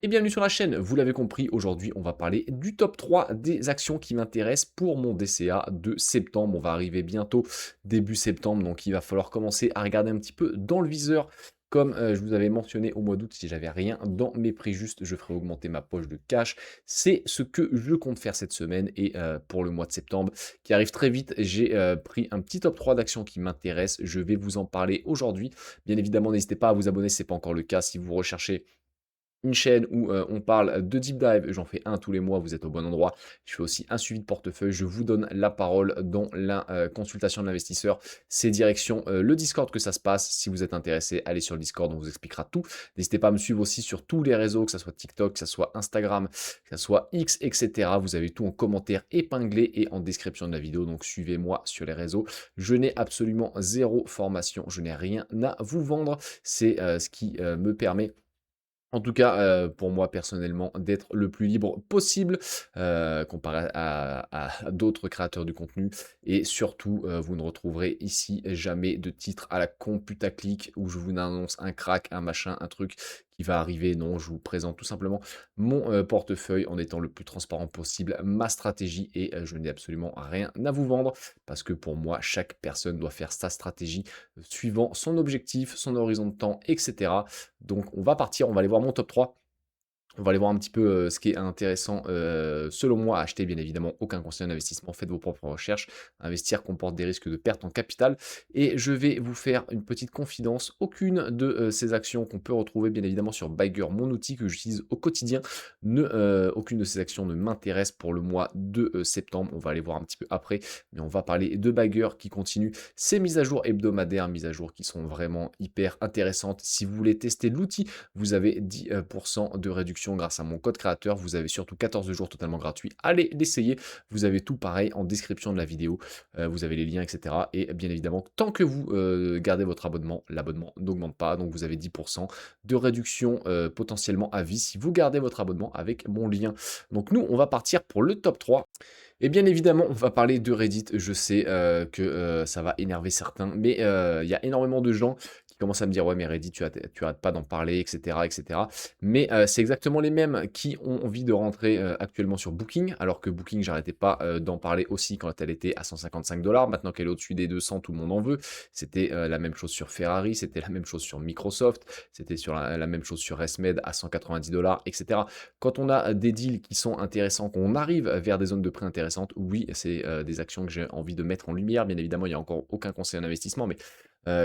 Et bienvenue sur la chaîne, vous l'avez compris, aujourd'hui on va parler du top 3 des actions qui m'intéressent pour mon DCA de septembre. On va arriver bientôt début septembre, donc il va falloir commencer à regarder un petit peu dans le viseur. Comme je vous avais mentionné au mois d'août, si j'avais rien dans mes prix justes, je ferai augmenter ma poche de cash. C'est ce que je compte faire cette semaine et pour le mois de septembre qui arrive très vite, j'ai pris un petit top 3 d'actions qui m'intéressent. Je vais vous en parler aujourd'hui. Bien évidemment, n'hésitez pas à vous abonner si ce n'est pas encore le cas. Si vous recherchez une chaîne où on parle de deep dive, j'en fais un tous les mois, vous êtes au bon endroit. Je fais aussi un suivi de portefeuille, je vous donne la parole dans la consultation de l'investisseur. C'est direction le Discord que ça se passe. Si vous êtes intéressé, allez sur le Discord, on vous expliquera tout. N'hésitez pas à me suivre aussi sur tous les réseaux, que ce soit TikTok, que ce soit Instagram, que ce soit X, etc. Vous avez tout en commentaire épinglé et en description de la vidéo, donc suivez-moi sur les réseaux. Je n'ai absolument zéro formation, je n'ai rien à vous vendre. C'est ce qui me permet en tout cas, pour moi personnellement, d'être le plus libre possible, comparé à d'autres créateurs du contenu et surtout, vous ne retrouverez ici jamais de titre à la con putaclic où je vous annonce un crack, un machin, un truc qui va arriver. Non, je vous présente tout simplement mon, portefeuille en étant le plus transparent possible, ma stratégie et je n'ai absolument rien à vous vendre parce que pour moi, chaque personne doit faire sa stratégie, suivant son objectif, son horizon de temps etc. Donc on va partir, on va aller voir mon top 3. On va aller voir un petit peu ce qui est intéressant selon moi à acheter, bien évidemment, aucun conseil d'investissement, faites vos propres recherches. Investir comporte des risques de perte en capital. Et je vais vous faire une petite confidence. Aucune de ces actions qu'on peut retrouver, bien évidemment, sur Bygger, mon outil que j'utilise au quotidien, aucune de ces actions ne m'intéresse pour le mois de septembre. On va aller voir un petit peu après, mais on va parler de Bygger qui continue ses mises à jour hebdomadaires, mises à jour qui sont vraiment hyper intéressantes. Si vous voulez tester l'outil, vous avez 10% de réduction grâce à mon code créateur. Vous avez surtout 14 jours totalement gratuits. Allez l'essayer. Vous avez tout pareil en description de la vidéo. Vous avez les liens, etc. Et bien évidemment, tant que vous gardez votre abonnement, l'abonnement n'augmente pas. Donc vous avez 10% de réduction potentiellement à vie si vous gardez votre abonnement avec mon lien. Donc nous, on va partir pour le top 3. Et bien évidemment, on va parler de Reddit. Je sais que ça va énerver certains, mais il y a énormément de gens qui commencent à me dire ouais mais Reddit tu arrêtes pas d'en parler etc etc. Mais c'est exactement les mêmes qui ont envie de rentrer actuellement sur Booking, alors que Booking j'arrêtais pas d'en parler aussi quand elle était à 155 $. Maintenant qu'elle est au-dessus des 200, tout le monde en veut. C'était la même chose sur Ferrari, c'était la même chose sur Microsoft, c'était sur la même chose sur ResMed à 190 $, etc. Quand on a des deals qui sont intéressants, qu'on arrive vers des zones de prix intéressantes, oui, c'est des actions que j'ai envie de mettre en lumière. Bien évidemment, il n'y a encore aucun conseil en investissement, mais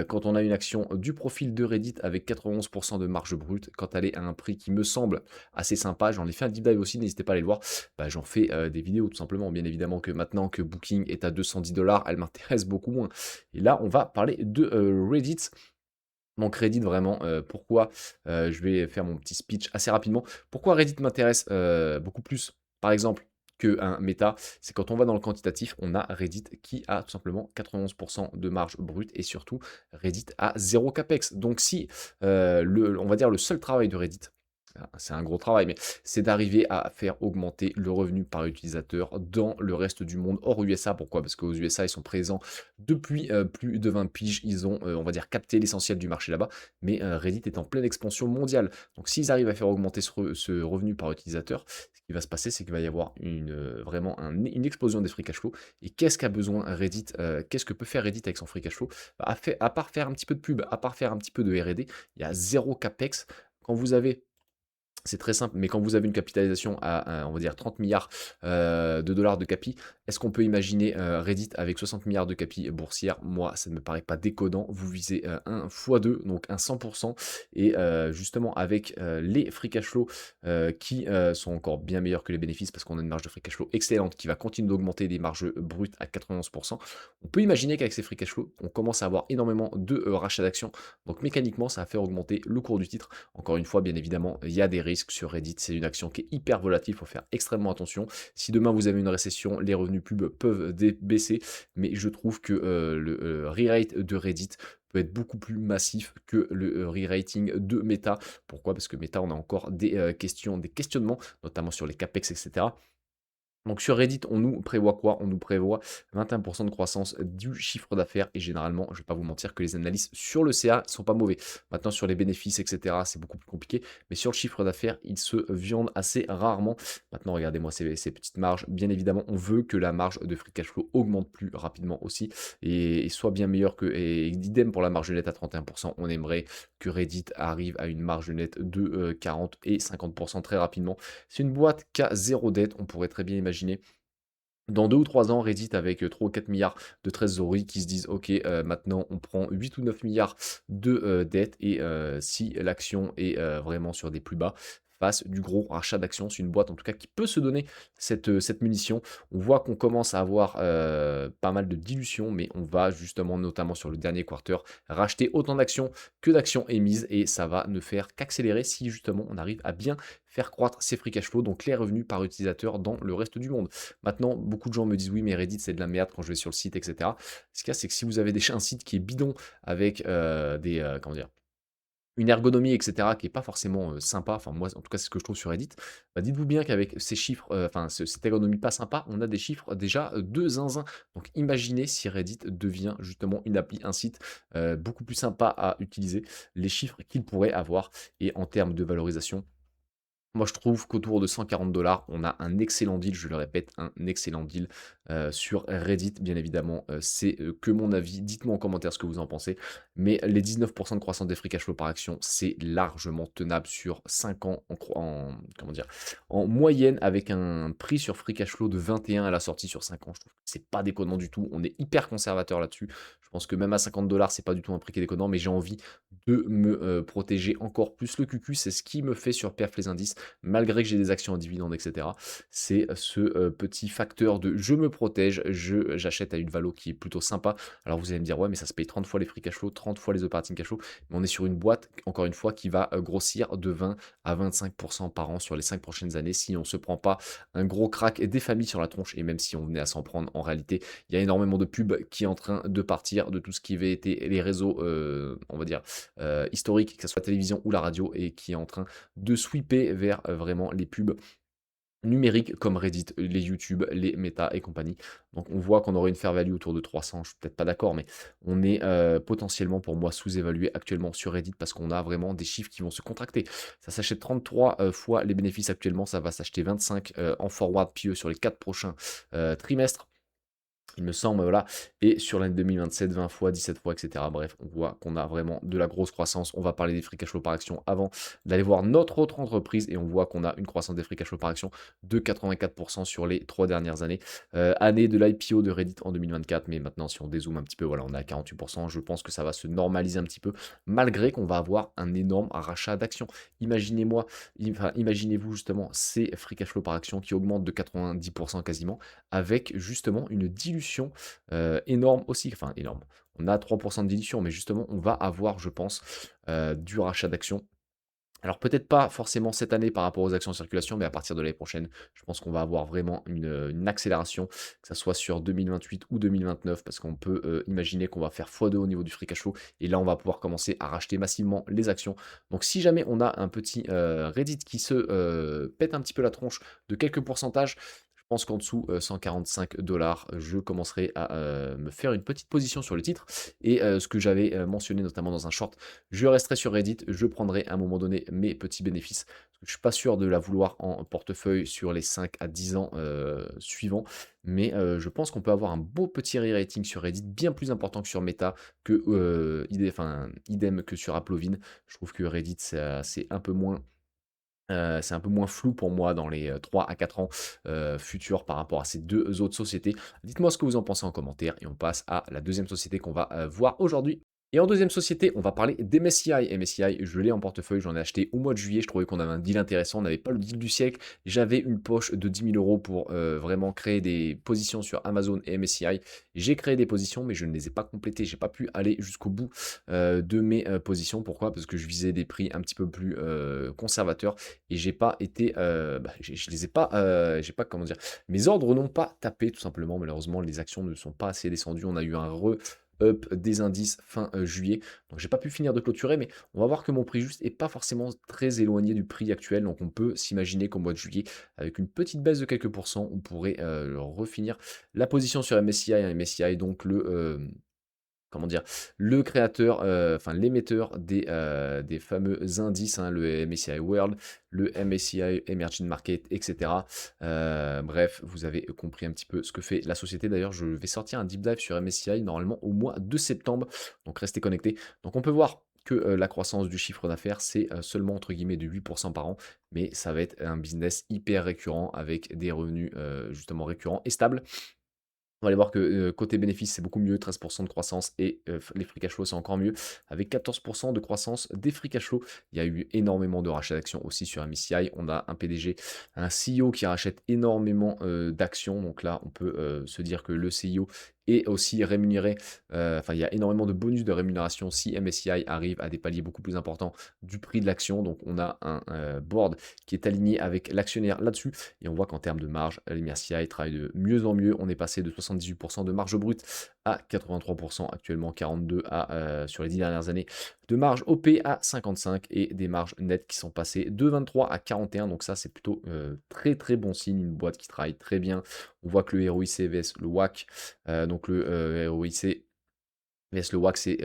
quand on a une action du profil de Reddit avec 91% de marge brute, quand elle est à un prix qui me semble assez sympa, j'en ai fait un deep dive aussi, n'hésitez pas à aller le voir, bah, j'en fais des vidéos tout simplement. Bien évidemment que maintenant que Booking est à 210 $, elle m'intéresse beaucoup moins. Et là, on va parler de Reddit. Donc Reddit vraiment, pourquoi je vais faire mon petit speech assez rapidement. Pourquoi Reddit m'intéresse beaucoup plus, par exemple, qu'un Meta, c'est quand on va dans le quantitatif, on a Reddit qui a tout simplement 91% de marge brute et surtout Reddit a 0 capex. Donc si on va dire le seul travail de Reddit, c'est un gros travail, mais c'est d'arriver à faire augmenter le revenu par utilisateur dans le reste du monde hors USA. Pourquoi? Parce qu'aux USA, ils sont présents depuis plus de 20 piges. Ils ont, on va dire, capté l'essentiel du marché là-bas. Mais Reddit est en pleine expansion mondiale. Donc s'ils arrivent à faire augmenter ce revenu par utilisateur, ce qui va se passer, c'est qu'il va y avoir vraiment une explosion des free cash flow. Et qu'est-ce qu'a besoin Reddit? Qu'est-ce que peut faire Reddit avec son free cash flow? Bah, à part faire un petit peu de pub, à part faire un petit peu de R&D, il y a zéro capex. Quand vous avez c'est très simple, mais quand vous avez une capitalisation à, on va dire 30 milliards de dollars de capi, est-ce qu'on peut imaginer Reddit avec 60 milliards de capi boursière? Moi, ça ne me paraît pas déconnant. Vous visez un x2, donc un 100%. Et justement, avec les free cash flow qui sont encore bien meilleurs que les bénéfices, parce qu'on a une marge de free cash flow excellente qui va continuer d'augmenter des marges brutes à 91%, on peut imaginer qu'avec ces free cash flow, on commence à avoir énormément de rachats d'actions. Donc mécaniquement, ça va faire augmenter le cours du titre. Encore une fois, bien évidemment, il y a des risques sur Reddit. C'est une action qui est hyper volatile, il faut faire extrêmement attention. Si demain vous avez une récession, les revenus pub peuvent baisser, mais je trouve que le re-rate de Reddit peut être beaucoup plus massif que le re-rating de Meta. Pourquoi? Parce que Meta, on a encore des questions, des questionnements, notamment sur les capex, etc. Donc sur Reddit, on nous prévoit quoi? On nous prévoit 21% de croissance du chiffre d'affaires et généralement, je ne vais pas vous mentir que les analyses sur le CA sont pas mauvais. Maintenant sur les bénéfices et cetera, c'est beaucoup plus compliqué, mais sur le chiffre d'affaires, ils se viandent assez rarement. Maintenant regardez-moi ces petites marges. Bien évidemment, on veut que la marge de free cash flow augmente plus rapidement aussi et soit bien meilleure que et idem pour la marge nette à 31%. On aimerait que Reddit arrive à une marge nette de, 40 et 50% très rapidement. C'est une boîte qui a 0 dette, on pourrait très bien imaginer dans 2 ou 3 ans, Reddit avec, 3 ou 4 milliards de trésorerie qui se disent: «OK, maintenant on prend 8 ou 9 milliards de, dettes et si l'action est, vraiment sur des plus bas, fasse du gros rachat d'actions». C'est une boîte en tout cas qui peut se donner cette munition. On voit qu'on commence à avoir, pas mal de dilution, mais on va justement, notamment sur le dernier quarter, racheter autant d'actions que d'actions émises et ça va ne faire qu'accélérer si justement on arrive à bien faire croître ses free cash flow, donc les revenus par utilisateur dans le reste du monde. Maintenant, beaucoup de gens me disent: «Oui, mais Reddit, c'est de la merde quand je vais sur le site et cetera». Ce qu'il y a, c'est que si vous avez déjà un site qui est bidon avec, comment dire? Une ergonomie et cetera qui est pas forcément, sympa, enfin moi, en tout cas, c'est ce que je trouve sur Reddit, bah, dites-vous bien qu'avec ces chiffres, enfin cette ergonomie pas sympa, on a des chiffres déjà, de zinzin. Donc imaginez si Reddit devient justement une appli, un site, beaucoup plus sympa à utiliser, les chiffres qu'il pourrait avoir et en termes de valorisation, moi, je trouve qu'autour de 140 on a un excellent deal, je le répète, un excellent deal, sur Reddit, bien évidemment, c'est, que mon avis. Dites-moi en commentaire ce que vous en pensez, mais les 19 de croissance des free cash flow par action, c'est largement tenable sur 5 ans en comment dire? En moyenne avec un prix sur free cash flow de 21 à la sortie sur 5 ans. Je trouve que c'est pas déconnant du tout. On est hyper conservateur là-dessus. Je pense que même à 50 c'est pas du tout un prix qui est déconnant, mais j'ai envie de me, protéger encore plus le cucu. C'est ce qui me fait surperf les indices malgré que j'ai des actions en dividendes, et cetera. C'est ce, petit facteur de je me protège, j'achète à une valo qui est plutôt sympa. Alors vous allez me dire: «Ouais, mais ça se paye 30 fois les free cash flow, 30 fois les operating cash flow». Mais on est sur une boîte, encore une fois, qui va, grossir de 20 à 25 par an sur les 5 prochaines années si on se prend pas un gros crack des familles sur la tronche et même si on venait à s'en prendre, en réalité, il y a énormément de pubs qui est en train de partir de tout ce qui avait été les réseaux, on va dire, historiques, que ça soit la télévision ou la radio et qui est en train de sweeper vers, vraiment les pubs numériques comme Reddit, les YouTube, les Meta et compagnie. Donc on voit qu'on aurait une fair value autour de 300, je suis peut-être pas d'accord, mais on est, potentiellement pour moi sous-évalué actuellement sur Reddit parce qu'on a vraiment des chiffres qui vont se contracter. Ça s'achète 33, fois les bénéfices actuellement, ça va s'acheter 25, en forward PE sur les 4 prochains, trimestres. Il me semble, voilà. Et sur l'année 2027, 20 fois, 17 fois, et cetera. Bref, on voit qu'on a vraiment de la grosse croissance. On va parler des free cash flow par action avant d'aller voir notre autre entreprise et on voit qu'on a une croissance des free cash flow par action de 84% sur les 3 dernières années. Année de l'IPO de Reddit en 2024, mais maintenant, si on dézoome un petit peu, voilà, on est à 48%. Je pense que ça va se normaliser un petit peu, malgré qu'on va avoir un énorme rachat d'actions. Imaginez-moi, enfin, imaginez-vous justement ces free cash flow par action qui augmentent de 90% quasiment avec justement une dilution, énorme aussi, enfin énorme. On a 3 de dilution, mais justement, on va avoir, je pense, du rachat d'actions. Alors peut-être pas forcément cette année par rapport aux actions en circulation, mais à partir de l'année prochaine, je pense qu'on va avoir vraiment une accélération, que ça soit sur 2028 ou 2029, parce qu'on peut, imaginer qu'on va faire x2 au niveau du free cash flow et là, on va pouvoir commencer à racheter massivement les actions. Donc si jamais on a un petit, Reddit qui se, pète un petit peu la tronche de quelques pourcentages, je pense qu'en dessous, 145 je commencerai à, me faire une petite position sur le titre et ce que j'avais, mentionné notamment dans un short, je resterai sur Reddit, je prendrai à un moment donné mes petits bénéfices. Parce que je suis pas sûr de la vouloir en portefeuille sur les 5 à 10 ans, suivants, mais je pense qu'on peut avoir un beau petit re-rating sur Reddit, bien plus important que sur Meta, que, idem que sur Applovin. Je trouve que Reddit, c'est un peu moins flou pour moi dans les, 3 à 4 ans, futurs par rapport à ces 2 autres sociétés. Dites-moi ce que vous en pensez en commentaire et on passe à la deuxième société qu'on va, voir aujourd'hui. Et en deuxième société, on va parler d'MSCI. MSCI, je l'ai en portefeuille, j'en ai acheté au mois de juillet, je trouvais qu'on avait un deal intéressant, on n'avait pas le deal du siècle. J'avais une poche de 10 000 € pour, vraiment créer des positions sur Amazon et MSCI. J'ai créé des positions, mais je ne les ai pas complétées, j'ai pas pu aller jusqu'au bout, de mes, positions. Pourquoi? Parce que je visais des prix un petit peu plus, conservateurs et j'ai pas été, je les ai pas, j'ai pas comment dire? Mes ordres n'ont pas tapé tout simplement. Malheureusement, les actions ne sont pas assez descendues. On a eu un up des indices fin juillet. Donc j'ai pas pu finir de clôturer, mais on va voir que mon prix juste est pas forcément très éloigné du prix actuel. Donc on peut s'imaginer qu'au mois de juillet, avec une petite baisse de quelques pourcents, on pourrait refinir la position sur MSCI. MSCI, donc comment dire? Le créateur, enfin l'émetteur des fameux indices, hein, le MSCI World, le MSCI Emerging Market, et cetera. Bref, vous avez compris un petit peu ce que fait la société. D'ailleurs, je vais sortir un deep dive sur MSCI normalement au mois de septembre, donc restez connectés. Donc on peut voir que, la croissance du chiffre d'affaires, c'est, seulement entre guillemets de 8 par an, mais ça va être un business hyper récurrent avec des revenus, justement récurrents et stables. On va aller voir que, côté bénéfice, c'est beaucoup mieux, 13 de croissance et les free cash flow, c'est encore mieux, avec 14 de croissance des free cash flow. Il y a eu énormément de rachats d'actions aussi sur MSCI. On a un PDG, un CEO qui rachète énormément, d'actions. Donc là, on peut, se dire que le CEO est aussi rémunéré, enfin, il y a énormément de bonus de rémunération si MSCI arrive à des paliers beaucoup plus importants du prix de l'action. Donc on a un, board qui est aligné avec l'actionnaire là-dessus et on voit qu'en termes de marge, MSCI travaille de mieux en mieux. On est passé de 78 de marge brute à 83 actuellement, 42 sur les 10 dernières années, de marge OP à 55 et des marges nettes qui sont passées de 23 à 41. Donc ça, c'est plutôt très très bon signe, une boîte qui travaille très bien. On voit que le ROIC vs le WACC, donc le ROIC VS le WACC, c'est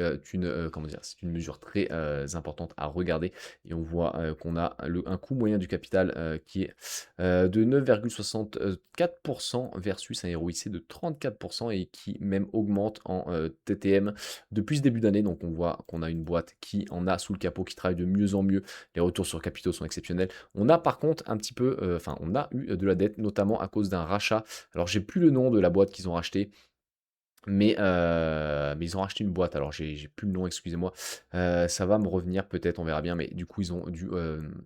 comment dire? C'est une mesure très, importante à regarder et on voit, qu'on a un coût moyen du capital, qui est, de 9,64 versus un ROIC de 34 et qui même augmente en, TTM depuis ce début d'année. Donc on voit qu'on a une boîte qui en a sous le capot, qui travaille de mieux en mieux. Les retours sur capitaux sont exceptionnels. On a par contre un petit peu, enfin on a eu de la dette, notamment à cause d'un rachat. Alors j'ai plus le nom de la boîte qu'ils ont racheté. Mais ils ont racheté une boîte, alors j'ai plus le nom, excusez-moi. Ça va me revenir peut-être, on verra bien, mais du coup, ils ont dû,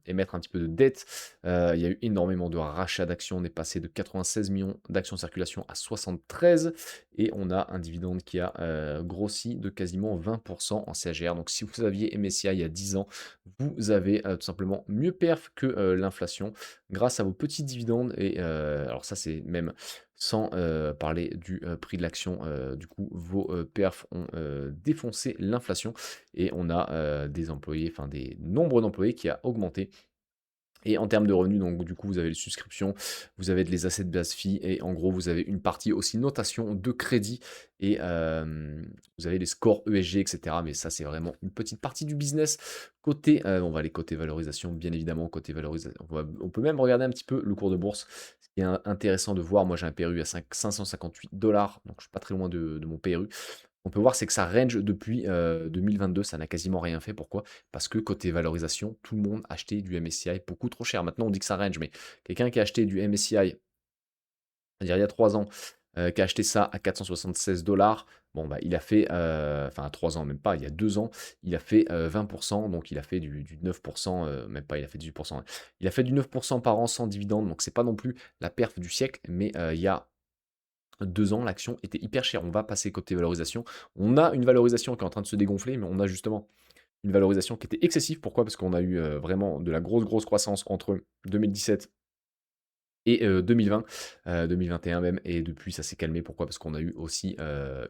émettre un petit peu de dette. Il y a eu énormément de rachats d'actions. On est passé de 96 millions d'actions en circulation à 73 et on a un dividende qui a, grossi de quasiment 20 en CAGR. Donc si vous aviez MSCI il y a 10 ans, vous avez, tout simplement mieux perf que, l'inflation grâce à vos petits dividendes et alors ça, c'est même sans, parler du, prix de l'action, du coup, vos, perfs ont, défoncé l'inflation et on a, des employés, enfin des nombres d'employés qui a augmenté et en termes de revenus, donc du coup, vous avez les subscriptions, vous avez les assets de base fee et en gros, vous avez une partie aussi notation de crédit et vous avez les scores ESG, et cetera. Mais ça, c'est vraiment une petite partie du business. Côté, on va aller côté valorisation, bien évidemment, côté valorisation. On peut même regarder un petit peu le cours de bourse. Ce qui est intéressant de voir, moi j'ai un PRU à 558 $, donc je suis pas très loin de mon PRU. On peut voir, c'est que ça range depuis 2022, ça n'a quasiment rien fait. Pourquoi? Parce que côté valorisation, tout le monde achetait du MSCI beaucoup trop cher. Maintenant, on dit que ça range, mais quelqu'un qui a acheté du MSCI, c'est-à-dire il y a 3 ans, qui a acheté ça à 476 $, bon, bah, il a fait, enfin à 3 ans, même pas, il y a 2 ans, il a fait 20 donc il a fait du 9 même pas, il a fait 18 ouais. Il a fait du 9 par an sans dividende, donc c'est pas non plus la perf du siècle, mais il y a 2 ans, l'action était hyper chère. On va passer côté valorisation. On a une valorisation qui est en train de se dégonfler, mais on a justement une valorisation qui était excessive. Pourquoi? Parce qu'on a eu, vraiment de la grosse croissance entre 2017 et 2020, 2021 même et depuis ça s'est calmé. Pourquoi? Parce qu'on a eu aussi,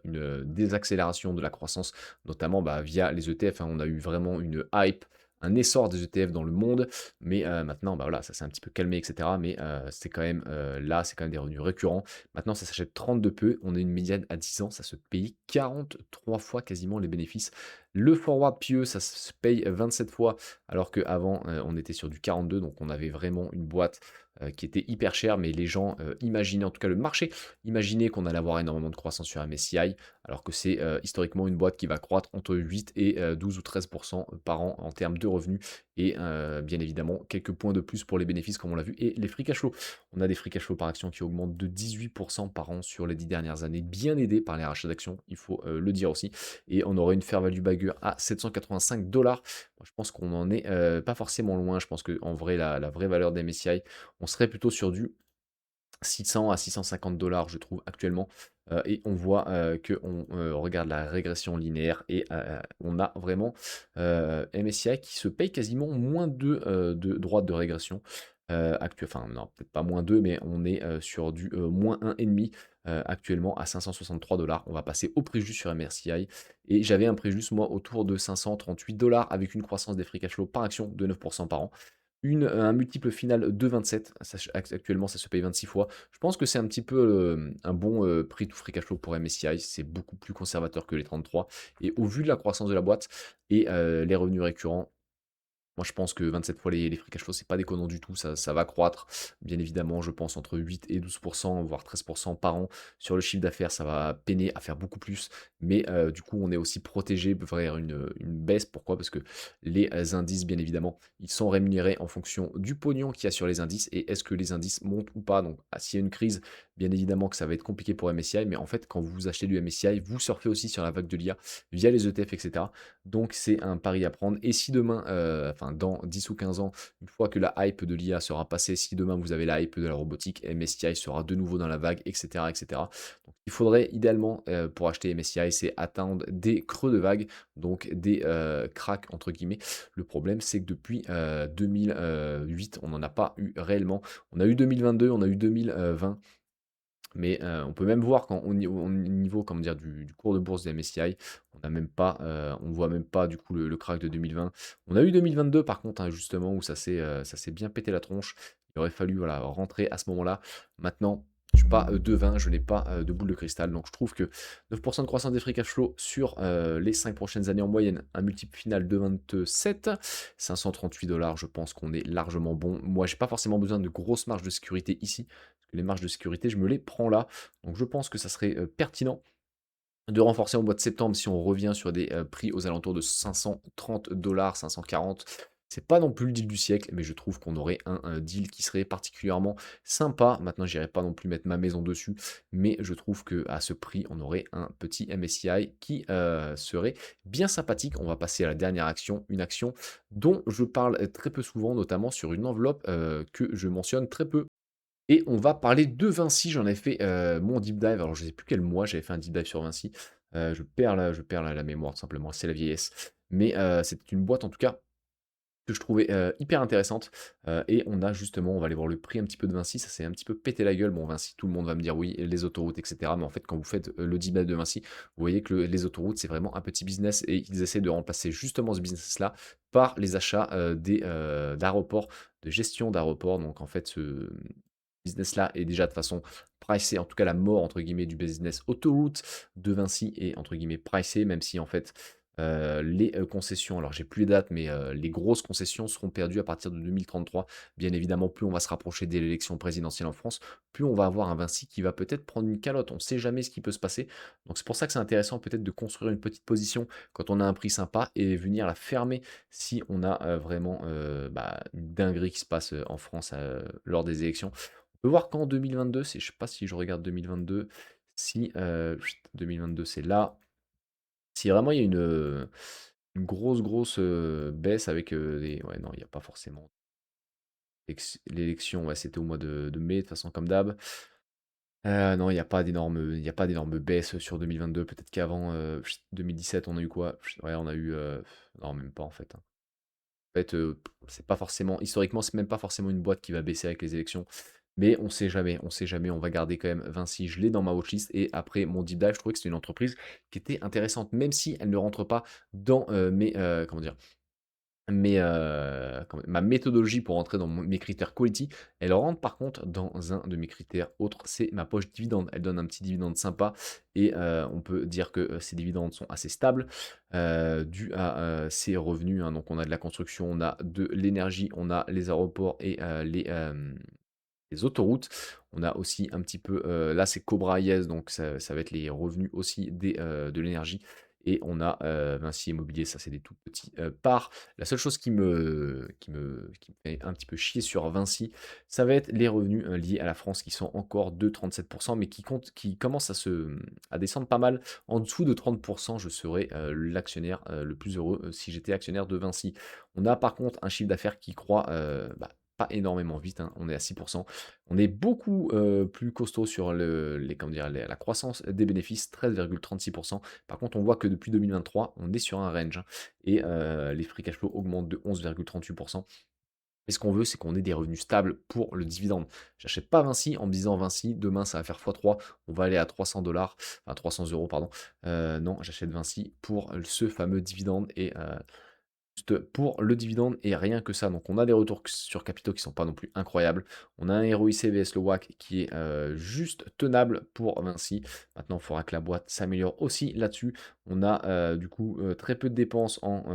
une désaccélération de la croissance, notamment, bah, via les ETF, hein. On a eu vraiment une hype, un essor des ETF dans le monde, mais maintenant, bah, voilà, ça s'est un petit peu calmé et cetera, mais c'est quand même, là, c'est quand même des revenus récurrents. Maintenant, ça s'achète 32 peu, on a une médiane à 10 ans, ça se paye 43 fois quasiment les bénéfices. Le forward PE, ça se paye 27 fois, alors qu'avant, on était sur du 42, donc on avait vraiment une boîte qui était hyper cher, mais les gens imaginaient, en tout cas le marché, imaginait qu'on allait avoir énormément de croissance sur MSCI, alors que c'est historiquement une boîte qui va croître entre 8 et 12 ou 13% par an en termes de revenus, et bien évidemment quelques points de plus pour les bénéfices comme on l'a vu, et les free cash flow. On a des free cash flow par action qui augmentent de 18% par an sur les 10 dernières années, bien aidés par les rachats d'actions, il faut le dire aussi, et on aurait une fair value bagger à 785 $. Moi, je pense qu'on en est pas forcément loin. Je pense qu'en vrai, la vraie valeur des MSCI, on serait plutôt sur du 600 à 650 $, je trouve, actuellement. Et on voit qu'on regarde la régression linéaire et on a vraiment MSCI qui se paye quasiment moins de droite de régression. Enfin non, peut-être pas -2, mais on est, sur du, -1,5 actuellement à 563 $. On va passer au préjus sur MSCI et j'avais un préjus moi autour de 538 $ avec une croissance des free cash flow par action de 9 par an. Un multiple final de 27, actuellement ça se paye 26 fois. Je pense que c'est un petit peu, un bon, prix to free cash flow pour MSCI. C'est beaucoup plus conservateur que les 33 et au vu de la croissance de la boîte et les revenus récurrents, moi, je pense que 27 fois les free cash flow, c'est pas déconnant du tout, ça va croître. Bien évidemment, je pense entre 8 et 12 voire 13 par an. Sur le chiffre d'affaires, ça va peiner à faire beaucoup plus, mais du coup, on est aussi protégé vers une baisse. Pourquoi? Parce que les indices, bien évidemment, ils sont rémunérés en fonction du pognon qu'il y a sur les indices et est-ce que les indices montent ou pas? Donc, s'il y a une crise, bien évidemment que ça va être compliqué pour MSCI, mais en fait, quand vous achetez du MSCI, vous surfez aussi sur la vague de l'IA via les ETF et cetera. Donc c'est un pari à prendre et si demain, enfin dans 10 ou 15 ans, une fois que la hype de l'IA sera passée, si demain vous avez la hype de la robotique, MSCI sera de nouveau dans la vague et cetera et cetera. Donc il faudrait idéalement, pour acheter MSCI, c'est attendre des creux de vague, donc des, «cracks» entre guillemets. Le problème, c'est que depuis, 2008, on n'en a pas eu réellement. On a eu 2022, on a eu 2020. Mais, on peut même voir quand au niveau, comment dire, du cours de bourse des MSCI, on n'a même pas, on voit même pas du coup le crack de 2020. On a eu 2022 par contre, hein, justement où ça s'est bien pété la tronche. Il aurait fallu, voilà, rentrer à ce moment-là. Maintenant, je suis pas, devin, je n'ai pas, de boule de cristal, donc je trouve que 9 de croissance des free cash flow sur, les 5 prochaines années en moyenne, un multiple final de 27, 538 $, je pense qu'on est largement bon. Moi, j'ai pas forcément besoin de grosses marges de sécurité ici les marges de sécurité, je me les prends là. Donc je pense que ça serait pertinent de renforcer au mois de septembre si on revient sur des prix aux alentours de 530 $, 540. C'est pas non plus le deal du siècle, mais je trouve qu'on aurait un deal qui serait particulièrement sympa. Maintenant, j'irai pas non plus mettre ma maison dessus, mais je trouve que à ce prix, on aurait un petit MSCI qui serait bien sympathique. On va passer à la dernière action, une action dont je parle très peu souvent, notamment sur une enveloppe que je mentionne très peu. Et on va parler de Vinci. J'en ai fait, mon deep dive, alors je sais plus quel mois j'avais fait un deep dive sur Vinci. Je perds la mémoire tout simplement, c'est la vieillesse. Mais, c'était une boîte en tout cas que je trouvais, hyper intéressante, et on va aller voir le prix un petit peu de Vinci, ça s'est un petit peu pété la gueule. Bon Vinci, tout le monde va me dire: «Oui, les autoroutes et cetera», mais en fait quand vous faites, le deep dive de Vinci, vous voyez que les autoroutes, c'est vraiment un petit business et ils essaient de remplacer justement ce business-là par les achats, d'aéroports, de gestion d'aéroports. Donc en fait, ce business-là est déjà de façon pricé, en tout cas la mort entre guillemets du business autoroute de Vinci est entre guillemets pricé, même si en fait les concessions, alors j'ai plus les dates, mais les grosses concessions seront perdues à partir de 2033. Bien évidemment, plus on va se rapprocher de l'élection présidentielle en France, plus on va avoir un Vinci qui va peut-être prendre une calotte. On ne sait jamais ce qui peut se passer. Donc c'est pour ça que c'est intéressant peut-être de construire une petite position quand on a un prix sympa et venir la fermer si on a vraiment une dinguerie qui se passe en France lors des élections. On peut voir qu'en 2022, je sais pas si je regarde 2022, si 2022 c'est là. Si vraiment il y a une grosse, baisse avec, des ouais, non, il y a pas forcément. L'élection, ouais, c'était au mois de mai, de toute façon comme d'hab. Non, il y a pas d'énormes baisses sur 2022. Peut-être qu'avant, 2017, on a eu quoi? Ouais, on a eu, non, même pas en fait, hein. En fait, c'est pas forcément historiquement, c'est même pas forcément une boîte qui va baisser avec les élections. Mais on sait jamais, on va garder quand même Vinci, je l'ai dans ma watchlist et après mon deep dive, je trouvais que c'était une entreprise qui était intéressante, même si elle ne rentre pas dans, comment dire? Ma méthodologie pour rentrer dans mes critères quality, elle rentre par contre dans un de mes critères autres, c'est ma poche dividende. Elle donne un petit dividende sympa et on peut dire que, ces dividendes sont assez stables, dû à, ses revenus, hein. Donc on a de la construction, on a de l'énergie, on a les aéroports et les autoroutes. On a aussi un petit peu, là c'est Cobra IS, donc ça va être les revenus aussi de l'énergie et on a, Vinci Immobilier, ça c'est des tout petits, parts. La seule chose qui me fait un petit peu chier sur Vinci, ça va être les revenus, liés à la France qui sont encore de 37 mais qui commencent à descendre pas mal. En dessous de 30 je serais, l'actionnaire, le plus heureux, si j'étais actionnaire de Vinci. On a par contre un chiffre d'affaires qui croît, pas énormément vite, hein, on est à 6. On est beaucoup, plus costaud sur comment dire? La croissance des bénéfices, 13,36. Par contre, on voit que depuis 2023, on est sur un range, hein, et les free cash flow augmentent de 11,38. Et ce qu'on veut, c'est qu'on ait des revenus stables pour le dividende. J'achète pas Vinci en me disant Vinci, demain ça va faire x3, on va aller à 300 $, enfin 300 €, pardon. Non, j'achète Vinci pour ce fameux dividende et juste pour le dividende et rien que ça. Donc on a des retours sur capitaux qui sont pas non plus incroyables. On a un ROIC vs le WACC qui est juste tenable pour Vinci. Maintenant, il faudra que la boîte s'améliore aussi là-dessus. On a du coup très peu de dépenses en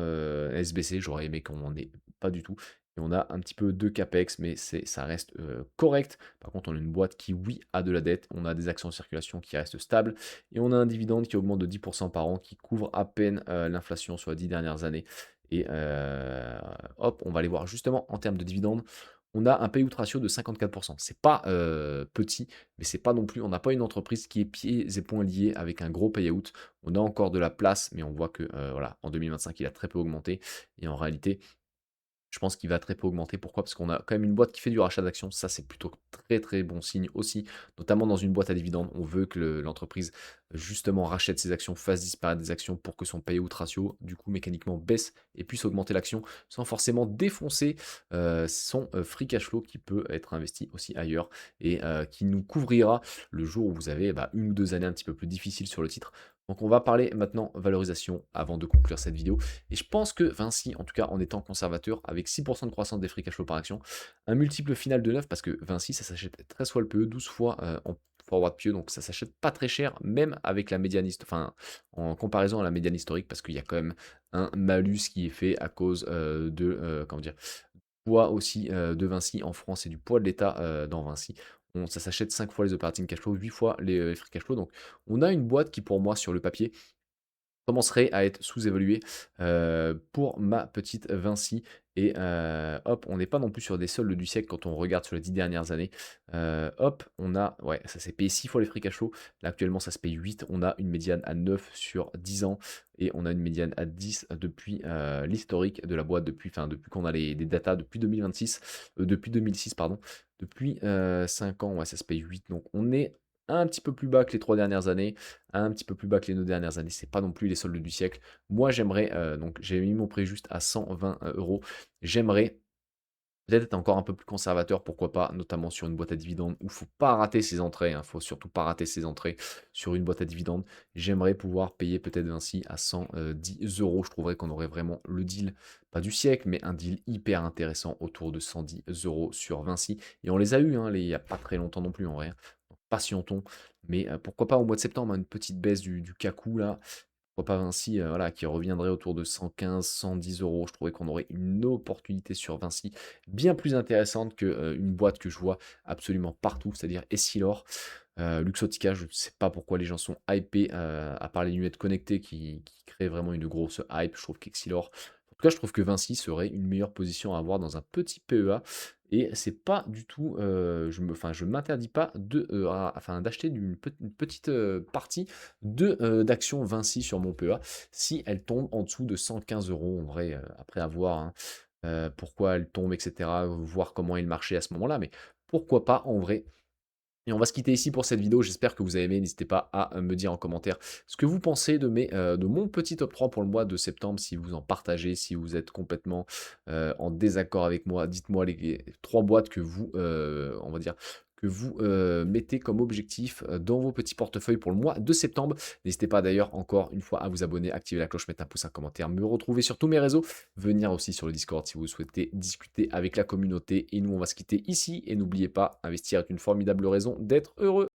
SBC. J'aurais aimé qu'on n'en ait pas du tout. Et on a un petit peu de CAPEX, mais ça reste correct. Par contre, on a une boîte qui, oui, a de la dette. On a des actions en circulation qui restent stables. Et on a un dividende qui augmente de 10% par an, qui couvre à peine l'inflation sur les 10 dernières années. Et hop, on va aller voir justement en termes de dividendes. On a un payout ratio de 54%. C'est pas petit, mais c'est pas non plus. On n'a pas une entreprise qui est pieds et poings liés avec un gros payout. On a encore de la place, mais on voit que voilà, en 2025, il a très peu augmenté. Et en réalité, je pense qu'il va très peu augmenter. Pourquoi? Parce qu'on a quand même une boîte qui fait du rachat d'actions. Ça, c'est plutôt très très bon signe aussi, notamment dans une boîte à dividendes. On veut que l'entreprise justement rachète ses actions, fasse disparaître des actions pour que son payout ratio, du coup, mécaniquement baisse et puisse augmenter l'action sans forcément défoncer son free cash flow qui peut être investi aussi ailleurs et qui nous couvrira le jour où vous avez une ou deux années un petit peu plus difficiles sur le titre. Donc on va parler maintenant valorisation avant de conclure cette vidéo. Et je pense que Vinci, en tout cas en étant conservateur, avec 6% de croissance des free cash flow par action, un multiple final de 9, parce que Vinci, ça s'achète 13 fois le PE, 12 fois en forward PE, donc ça s'achète pas très cher, même avec la médiane, enfin en comparaison à la médiane historique, parce qu'il y a quand même un malus qui est fait à cause comment dire, poids aussi de Vinci en France et du poids de l'État dans Vinci. Ça s'achète 5 fois les operating cash flow, 8 fois les free cash flow. Donc on a une boîte qui pour moi sur le papier commencerait à être sous-évalué pour ma petite Vinci. Et hop, on n'est pas non plus sur des soldes du siècle quand on regarde sur les 10 dernières années. Hop, on a, ouais, ça s'est payé 6 fois les free cash flow. Là, actuellement, ça se paye 8. On a une médiane à 9 sur 10 ans. Et on a une médiane à 10 depuis l'historique de la boîte, depuis qu'on a des datas, depuis 2026, depuis 2006, pardon. Depuis 5 ans, ouais, ça se paye 8. Donc, on est un petit peu plus bas que les 3 dernières années, un petit peu plus bas que les 2 dernières années. C'est pas non plus les soldes du siècle. Moi, j'aimerais, donc j'ai mis mon prix juste à 120 euros. J'aimerais peut-être être encore un peu plus conservateur, pourquoi pas, notamment sur une boîte à dividendes où il ne faut pas rater ses entrées, il ne faut surtout pas rater ses entrées sur une boîte à dividendes. J'aimerais pouvoir payer peut-être Vinci à 110 euros. Je trouverais qu'on aurait vraiment le deal, pas du siècle, mais un deal hyper intéressant autour de 110 euros sur Vinci. Et on les a eu, hein, il n'y a pas très longtemps non plus en vrai, hein. Donc, patientons, mais pourquoi pas au mois de septembre, hein, une petite baisse du CACU là, pourquoi pas Vinci, voilà, qui reviendrait autour de 115-110 euros. Je trouvais qu'on aurait une opportunité sur Vinci bien plus intéressante que une boîte que je vois absolument partout, c'est-à-dire Essilor. Luxottica, je ne sais pas pourquoi les gens sont hypés, à part les lunettes connectées qui créent vraiment une grosse hype. Je trouve qu'Exilor, en tout cas, je trouve que Vinci serait une meilleure position à avoir dans un petit PEA. Et c'est pas du tout, je m'interdis pas d'acheter une petite partie d'actions Vinci sur mon PEA si elle tombe en dessous de 115 euros en vrai, après avoir hein, pourquoi elle tombe, etc. Voir comment est le marché à ce moment-là, mais pourquoi pas en vrai. Et on va se quitter ici pour cette vidéo. J'espère que vous avez aimé. N'hésitez pas à me dire en commentaire ce que vous pensez de mon petit top 3 pour le mois de septembre. Si vous en partagez, si vous êtes complètement en désaccord avec moi, dites-moi les 3 boîtes que vous, on va dire, que vous mettez comme objectif dans vos petits portefeuilles pour le mois de septembre. N'hésitez pas d'ailleurs encore une fois à vous abonner, activer la cloche, mettre un pouce, un commentaire, me retrouver sur tous mes réseaux, venir aussi sur le Discord si vous souhaitez discuter avec la communauté. Et nous, on va se quitter ici. Et n'oubliez pas, investir est une formidable raison d'être heureux.